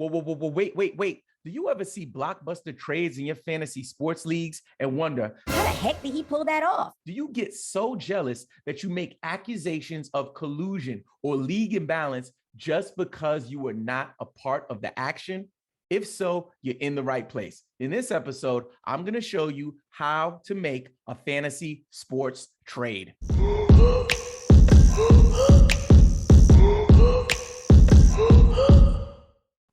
Wait. Do you ever see blockbuster trades in your fantasy sports leagues and wonder, how the heck did he pull that off? Do you get so jealous that you make accusations of collusion or league imbalance just because you were not a part of the action? If so, you're in the right place. In this episode, I'm going to show you how to make a fantasy sports trade.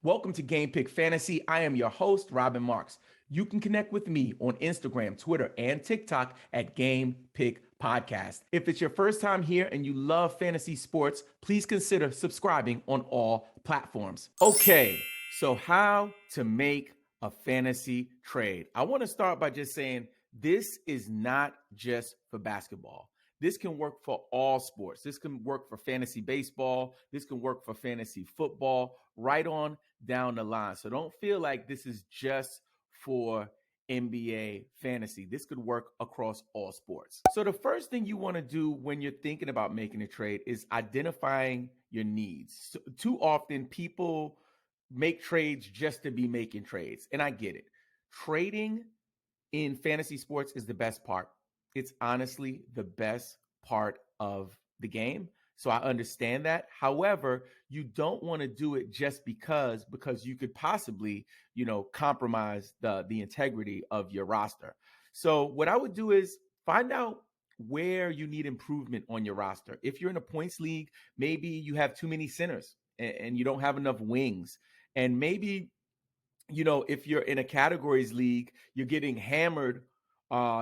Welcome to Game Pick Fantasy. I am your host, Robin Marks. You can connect with me on Instagram, Twitter, and TikTok at Game Pick Podcast. If it's your first time here and you love fantasy sports, please consider subscribing on all platforms. Okay, so how to make a fantasy trade. I want to start by just saying this is not just for basketball. This can work for all sports. This can work for fantasy baseball. This can work for fantasy football, right on down the line. So don't feel like this is just for NBA fantasy. This could work across all sports. So the first thing you want to do when you're thinking about making a trade is identifying your needs. So too often people make trades just to be making trades. And I get it. Trading in fantasy sports is the best part. It's honestly the best part of the game. So I understand that. However, you don't want to do it just because you could possibly, compromise the integrity of your roster. So what I would do is find out where you need improvement on your roster. If you're in a points league, maybe you have too many centers and you don't have enough wings. And maybe, if you're in a categories league, you're getting hammered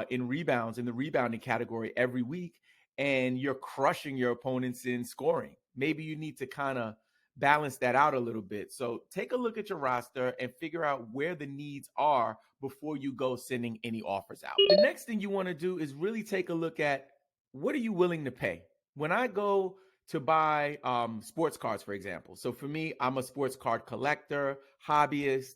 in rebounds in the rebounding category every week, and you're crushing your opponents in scoring. Maybe you need to kind of balance that out a little bit. So take a look at your roster and figure out where the needs are before you go sending any offers out. The next thing you want to do is really take a look at what are you willing to pay. When I go to buy sports cards, for example. So for me, I'm a sports card collector, hobbyist,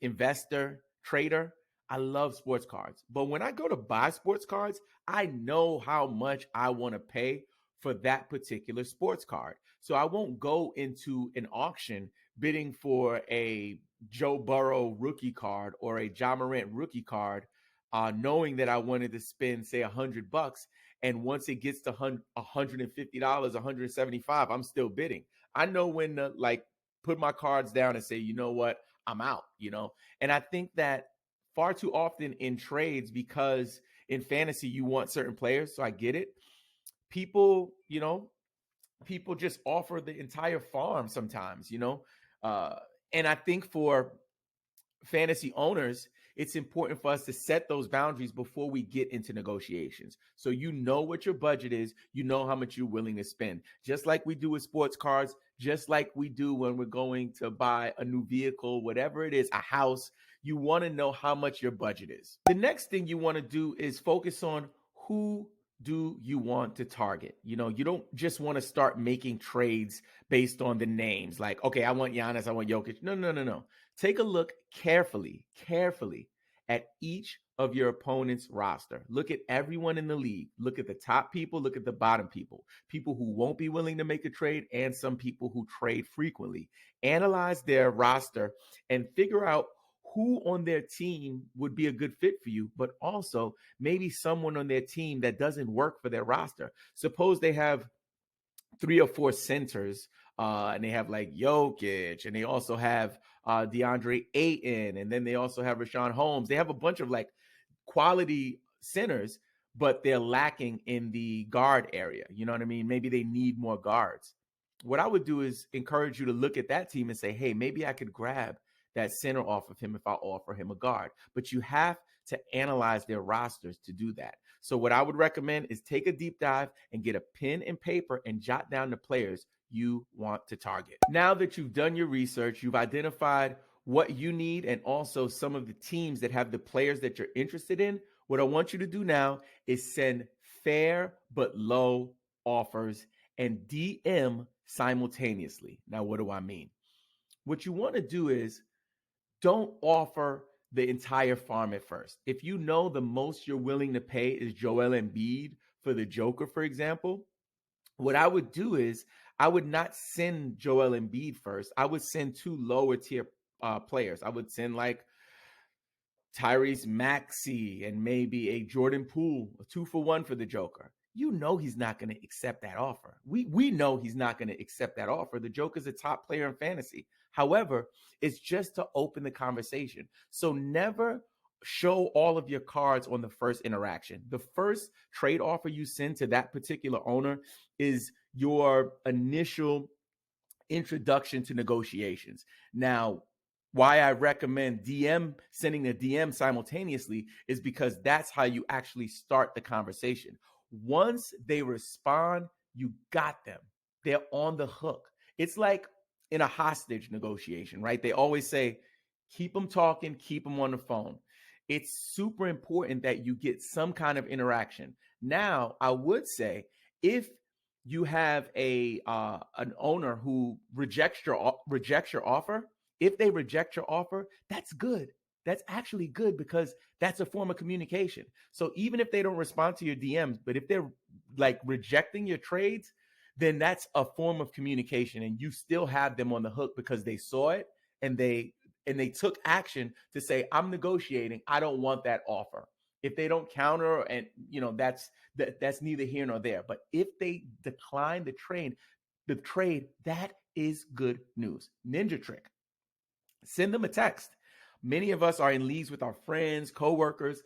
investor, trader. I love sports cards. But when I go to buy sports cards, I know how much I want to pay for that particular sports card. So I won't go into an auction bidding for a Joe Burrow rookie card or a Ja Morant rookie card, knowing that I wanted to spend, say, $100. And once it gets to $150, $175, I'm still bidding. I know when to put my cards down and say, you know what, I'm out, And I think that far too often in trades, because in fantasy you want certain players, so I get it. People just offer the entire farm sometimes, and I think for fantasy owners, it's important for us to set those boundaries before we get into negotiations. So you know what your budget is, you know how much you're willing to spend, just like we do with sports cards, just like we do when we're going to buy a new vehicle, whatever it is, a house. You want to know how much your budget is. The next thing you want to do is focus on who do you want to target. You don't just want to start making trades based on the names. Like, okay, I want Giannis, I want Jokic. No. Take a look carefully at each of your opponent's roster. Look at everyone in the league. Look at the top people, look at the bottom people who won't be willing to make a trade, and some people who trade frequently. Analyze their roster and figure out who on their team would be a good fit for you, but also maybe someone on their team that doesn't work for their roster. Suppose they have 3 or 4 centers, and they have like Jokic, and they also have DeAndre Ayton, and then they also have Rashawn Holmes. They have a bunch of quality centers, but they're lacking in the guard area. You know what I mean? Maybe they need more guards. What I would do is encourage you to look at that team and say, hey, maybe I could grab that center off of him if I offer him a guard. But you have to analyze their rosters to do that. So what I would recommend is take a deep dive and get a pen and paper and jot down the players you want to target. Now that you've done your research, you've identified what you need and also some of the teams that have the players that you're interested in, what I want you to do now is send fair but low offers and DM simultaneously. Now, what do I mean? What you want to do is don't offer the entire farm at first. If you know the most you're willing to pay is Joel Embiid for the Joker, for example, what I would do is I would not send Joel Embiid first. I would send two lower tier players. I would send like Tyrese Maxey and maybe a Jordan Poole, a 2-for-1 for the Joker. You know he's not going to accept that offer. We know he's not going to accept that offer. The Joker's a top player in fantasy. However, it's just to open the conversation. So never show all of your cards on the first interaction. The first trade offer you send to that particular owner is your initial introduction to negotiations. Now, why I recommend sending a DM simultaneously is because that's how you actually start the conversation. Once they respond, you got them. They're on the hook. It's like in a hostage negotiation, right? They always say, keep them talking, keep them on the phone. It's super important that you get some kind of interaction. Now, I would say if you have an owner who rejects your offer, if they reject your offer, that's good. That's actually good because that's a form of communication. So even if they don't respond to your DMs, but if they're like rejecting your trades, then that's a form of communication, and you still have them on the hook because they saw it and they took action to say, I'm negotiating. I don't want that offer. If they don't counter, and that's neither here nor there. But if they decline the trade, that is good news. Ninja trick: send them a text. Many of us are in leagues with our friends, coworkers.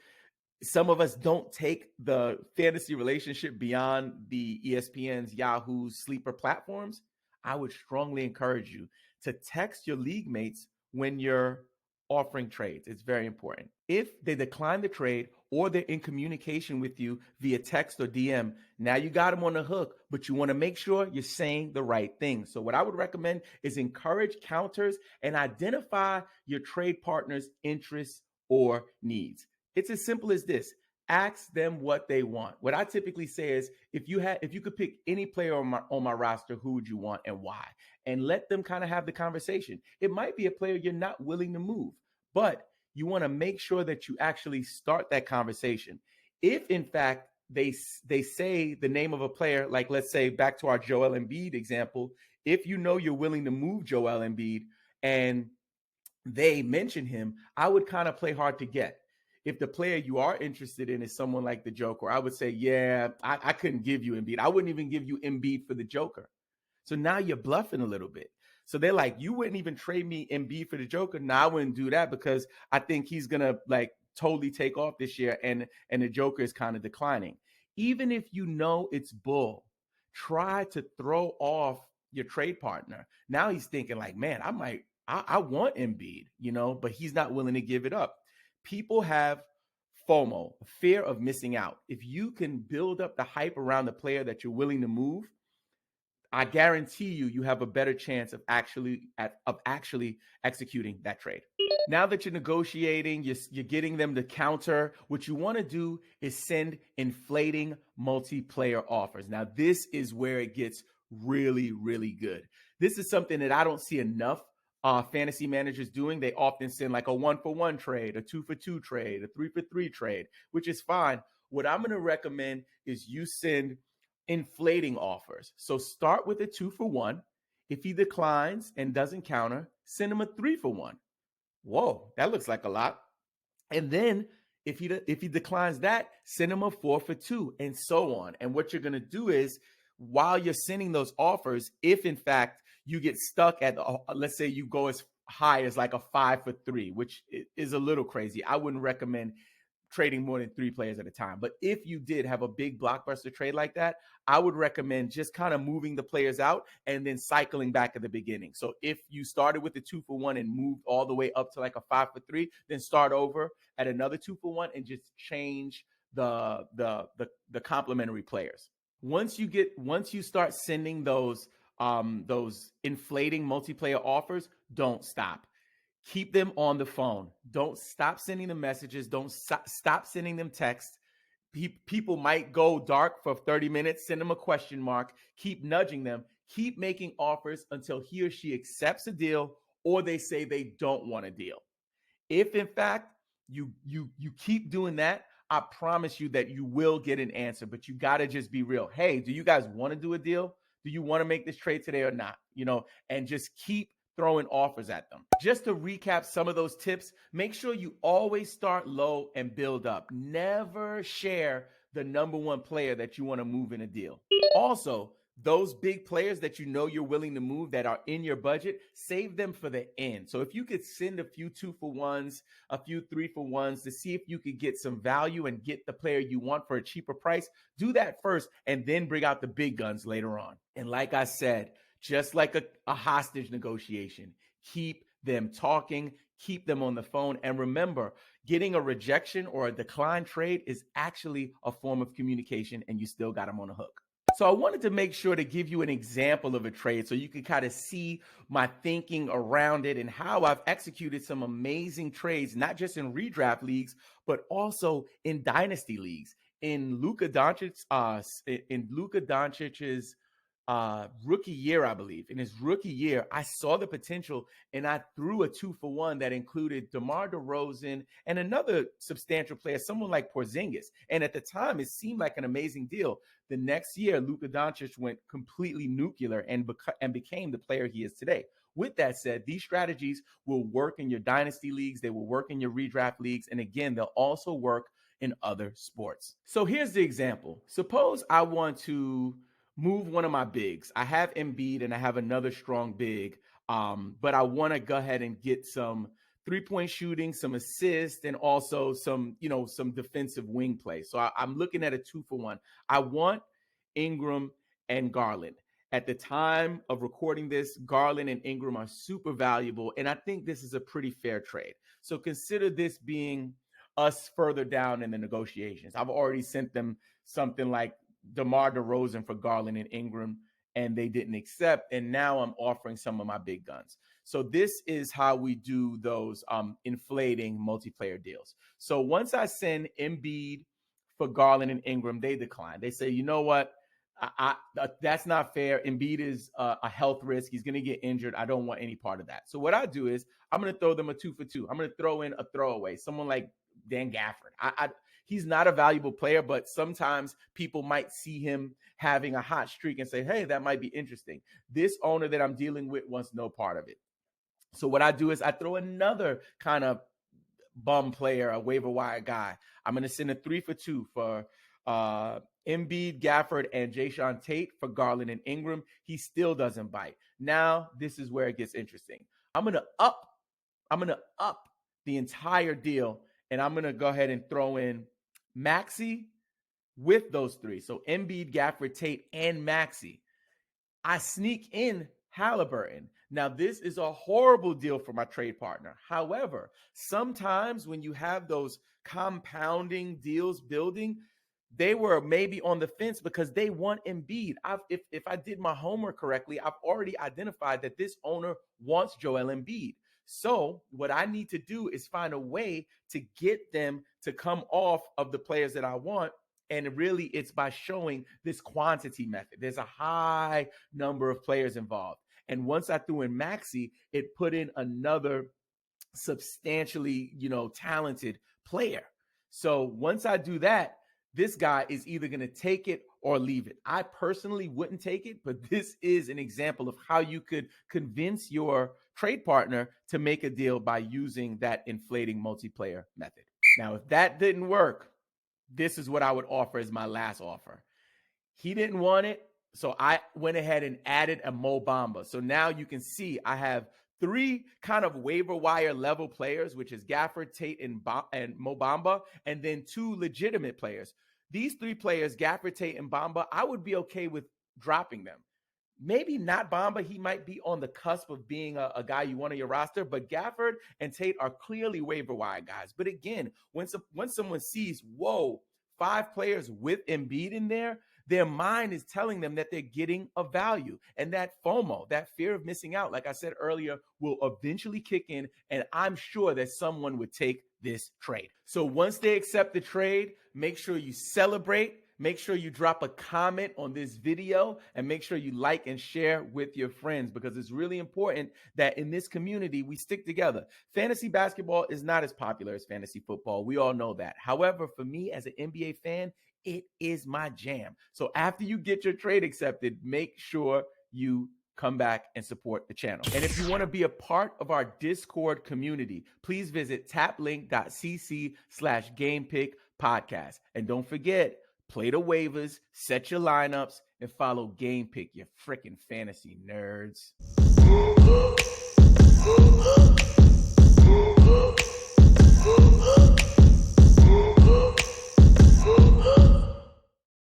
Some of us don't take the fantasy relationship beyond the ESPN's, Yahoo's, Sleeper platforms. I would strongly encourage you to text your league mates when you're offering trades. It's very important. If they decline the trade or they're in communication with you via text or DM, now you got them on the hook, but you want to make sure you're saying the right thing. So what I would recommend is encourage counters and identify your trade partner's interests or needs. It's as simple as this. Ask them what they want. What I typically say is, if you could pick any player on my roster, who would you want and why? And let them kind of have the conversation. It might be a player you're not willing to move, but you want to make sure that you actually start that conversation. If in fact they say the name of a player, like let's say back to our Joel Embiid example, if you know you're willing to move Joel Embiid and they mention him, I would kind of play hard to get. If the player you are interested in is someone like the Joker, I would say, yeah, I couldn't give you Embiid. I wouldn't even give you Embiid for the Joker. So now you're bluffing a little bit. So they're like, you wouldn't even trade me Embiid for the Joker? No, I wouldn't do that because I think he's going to like totally take off this year and the Joker is kind of declining. Even if you know it's bull, try to throw off your trade partner. Now he's thinking like, man, I want Embiid, but he's not willing to give it up. People have FOMO, fear of missing out. If you can build up the hype around the player that you're willing to move, I guarantee you have a better chance of actually executing that trade. Now that you're negotiating, you're getting them to counter. What you want to do is send inflating multiplayer offers. Now, this is where it gets really, really good. This is something that I don't see enough fantasy managers doing. They often send like a 1-for-1 trade, a 2-for-2 trade, a 3-for-3 trade, which is fine. What I'm going to recommend is you send inflating offers. So start with a 2-for-1. If he declines and doesn't counter, send him a 3-for-1. Whoa, that looks like a lot. And then if he declines that, send him a 4-for-2 and so on. And what you're going to do is, while you're sending those offers, if in fact you get stuck at, let's say you go as high as like a 5-for-3, which is a little crazy. I wouldn't recommend trading more than 3 players at a time. But if you did have a big blockbuster trade like that, I would recommend just kind of moving the players out and then cycling back at the beginning. So if you started with the 2-for-1 and moved all the way up to like a 5-for-3, then start over at another 2-for-1 and just change the complementary players. Once you start sending those inflating multiplayer offers, don't stop. Keep them on the phone. Don't stop sending them messages. Don't stop sending them texts. People might go dark for 30 minutes. Send them a question mark. Keep nudging them. Keep making offers until he or she accepts a deal or they say they don't want a deal. If in fact you keep doing that, I promise you that you will get an answer, but you got to just be real. Hey, do you guys want to do a deal? Do you want to make this trade today or not? And just keep throwing offers at them. Just to recap some of those tips, make sure you always start low and build up. Never share the number one player that you want to move in a deal. Also, those big players that you're willing to move that are in your budget, save them for the end. So if you could send a few 2-for-1s, a few 3-for-1s to see if you could get some value and get the player you want for a cheaper price, do that first and then bring out the big guns later on. And like I said, just like a hostage negotiation, keep them talking, keep them on the phone. And remember, getting a rejection or a decline trade is actually a form of communication, and you still got them on the hook. So I wanted to make sure to give you an example of a trade so you can kind of see my thinking around it and how I've executed some amazing trades, not just in redraft leagues, but also in dynasty leagues. In Luka Doncic's rookie year, I believe. In his rookie year, I saw the potential and I threw a 2-for-1 that included DeMar DeRozan and another substantial player, someone like Porzingis. And at the time, it seemed like an amazing deal. The next year, Luka Doncic went completely nuclear and became the player he is today. With that said, these strategies will work in your dynasty leagues. They will work in your redraft leagues. And again, they'll also work in other sports. So here's the example. Suppose I want to move one of my bigs. I have Embiid and I have another strong big, but I want to go ahead and get some three-point shooting, some assists, and also some defensive wing play. So I'm looking at a 2-for-1. I want Ingram and Garland. At the time of recording this, Garland and Ingram are super valuable, and I think this is a pretty fair trade. So consider this being us further down in the negotiations. I've already sent them something like DeMar DeRozan for Garland and Ingram, and they didn't accept. And now I'm offering some of my big guns. So this is how we do those inflating multiplayer deals. So once I send Embiid for Garland and Ingram, they decline. They say, you know what? That's not fair. Embiid is a health risk. He's going to get injured. I don't want any part of that. So what I do is I'm going to throw them a 2-for-2. I'm going to throw in a throwaway, someone like Dan Gafford. He's not a valuable player, but sometimes people might see him having a hot streak and say, hey, that might be interesting. This owner that I'm dealing with wants no part of it. So what I do is I throw another kind of bum player, a waiver wire guy. I'm going to send a 3-for-2 for Embiid, Gafford, and Jayshawn Tate for Garland and Ingram. He still doesn't bite. Now, this is where it gets interesting. I'm going to up the entire deal, and I'm going to go ahead and throw in Maxey with those three. So Embiid, Gafford, Tate, and Maxey. I sneak in Halliburton. Now, this is a horrible deal for my trade partner. However, sometimes when you have those compounding deals building, they were maybe on the fence because they want Embiid. If I did my homework correctly, I've already identified that this owner wants Joel Embiid. So what I need to do is find a way to get them to come off of the players that I want. And really, it's by showing this quantity method. There's a high number of players involved. And once I threw in Maxey, it put in another substantially, talented player. So once I do that, this guy is either going to take it or leave it. I personally wouldn't take it, but this is an example of how you could convince your trade partner to make a deal by using that inflating multiplayer method. Now, if that didn't work, this is what I would offer as my last offer. He didn't want it, so I went ahead and added a Mo Bamba. So now you can see I have three kind of waiver wire level players, which is Gafford, Tate, and Mo Bamba, and then two legitimate players. These three players, Gafford, Tate, and Bamba, I would be okay with dropping them. Maybe not Bamba. He might be on the cusp of being a guy you want on your roster, but Gafford and Tate are clearly waiver wire guys. But again, when someone sees, whoa, 5 players with Embiid in there, their mind is telling them that they're getting a value. And that FOMO, that fear of missing out, like I said earlier, will eventually kick in. And I'm sure that someone would take this trade. So once they accept the trade, make sure you celebrate. make sure you drop a comment on this video and make sure you like and share with your friends, because it's really important that in this community we stick together. Fantasy basketball is not as popular as fantasy football. We all know that. However, for me as an NBA fan, it is my jam. So after you get your trade accepted, make sure you come back and support the channel. And if you want to be a part of our Discord community, please visit taplink.cc/gamepick podcast. And don't forget, play the waivers, set your lineups, and follow Game Pick, you freaking fantasy nerds.